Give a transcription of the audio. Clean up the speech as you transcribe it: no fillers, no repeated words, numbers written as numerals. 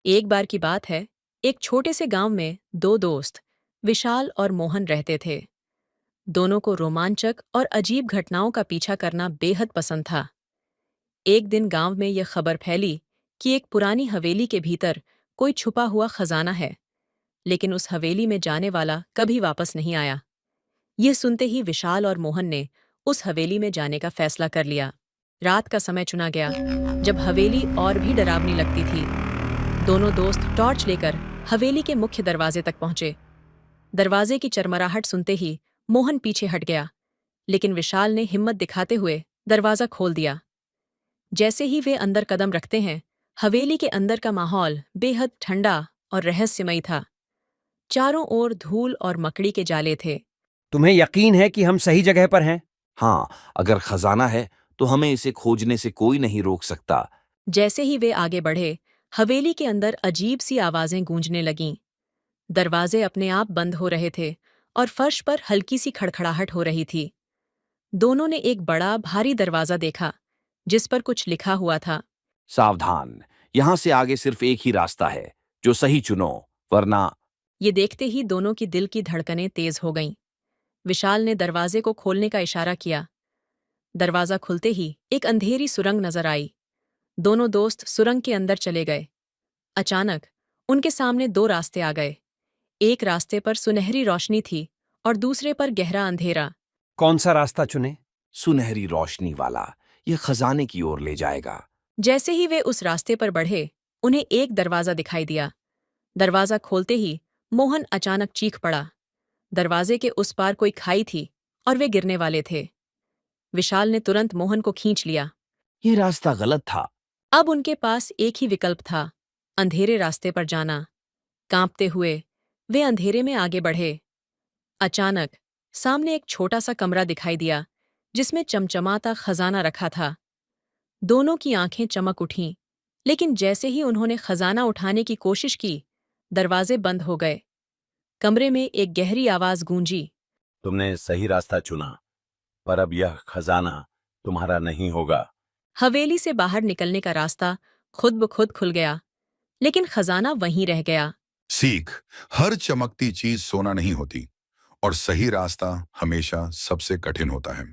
एक बार की बात है, एक छोटे से गांव में दो दोस्त, विशाल और मोहन रहते थे। दोनों को रोमांचक और अजीब घटनाओं का पीछा करना बेहद पसंद था। एक दिन गांव में यह खबर फैली कि एक पुरानी हवेली के भीतर कोई छुपा हुआ खजाना है, लेकिन उस हवेली में जाने वाला कभी वापस नहीं आया। यह सुनते ही विशाल और मोहन ने उस हवेली में जाने का फैसला कर लिया। रात का समय चुना गया, जब हवेली और भी डरावनी लगती थी। दोनों दोस्त टॉर्च लेकर हवेली के मुख्य दरवाजे तक पहुंचे। दरवाजे की चरमराहट सुनते ही मोहन पीछे हट गया, लेकिन विशाल ने हिम्मत दिखाते हुए दरवाजा खोल दिया। जैसे ही वे अंदर कदम रखते हैं, हवेली के अंदर का माहौल बेहद ठंडा और रहस्यमयी था। चारों ओर धूल और मकड़ी के जाले थे। तुम्हें यकीन है कि हम सही जगह पर हैं? हाँ, अगर खजाना है तो हमें इसे खोजने से कोई नहीं रोक सकता। जैसे ही वे आगे बढ़े, हवेली के अंदर अजीब सी आवाजें गूंजने लगीं। दरवाजे अपने आप बंद हो रहे थे और फर्श पर हल्की सी खड़खड़ाहट हो रही थी। दोनों ने एक बड़ा भारी दरवाजा देखा, जिस पर कुछ लिखा हुआ था। सावधान, यहाँ से आगे सिर्फ एक ही रास्ता है, जो सही चुनो, वरना। ये देखते ही दोनों की दिल की धड़कनें तेज हो गईं। विशाल ने दरवाजे को खोलने का इशारा किया। दरवाजा खुलते ही एक अंधेरी सुरंग नजर आई। दोनों दोस्त सुरंग के अंदर चले गए। अचानक उनके सामने दो रास्ते आ गए। एक रास्ते पर सुनहरी रोशनी थी और दूसरे पर गहरा अंधेरा। कौन सा रास्ता चुने? सुनहरी रोशनी वाला, यह खजाने की ओर ले जाएगा। जैसे ही वे उस रास्ते पर बढ़े, उन्हें एक दरवाजा दिखाई दिया। दरवाजा खोलते ही मोहन अचानक चीख पड़ा। दरवाजे के उस पार कोई खाई थी और वे गिरने वाले थे। विशाल ने तुरंत मोहन को खींच लिया। यह रास्ता गलत था। अब उनके पास एक ही विकल्प था, अंधेरे रास्ते पर जाना। कांपते हुए वे अंधेरे में आगे बढ़े। अचानक सामने एक छोटा सा कमरा दिखाई दिया, जिसमें चमचमाता खजाना रखा था। दोनों की आंखें चमक उठीं, लेकिन जैसे ही उन्होंने खजाना उठाने की कोशिश की, दरवाजे बंद हो गए। कमरे में एक गहरी आवाज गूंजी। तुमने सही रास्ता चुना, पर अब यह खजाना तुम्हारा नहीं होगा। हवेली से बाहर निकलने का रास्ता खुद ब खुद खुल गया, लेकिन खजाना वहीं रह गया। सीख, हर चमकती चीज सोना नहीं होती और सही रास्ता हमेशा सबसे कठिन होता है।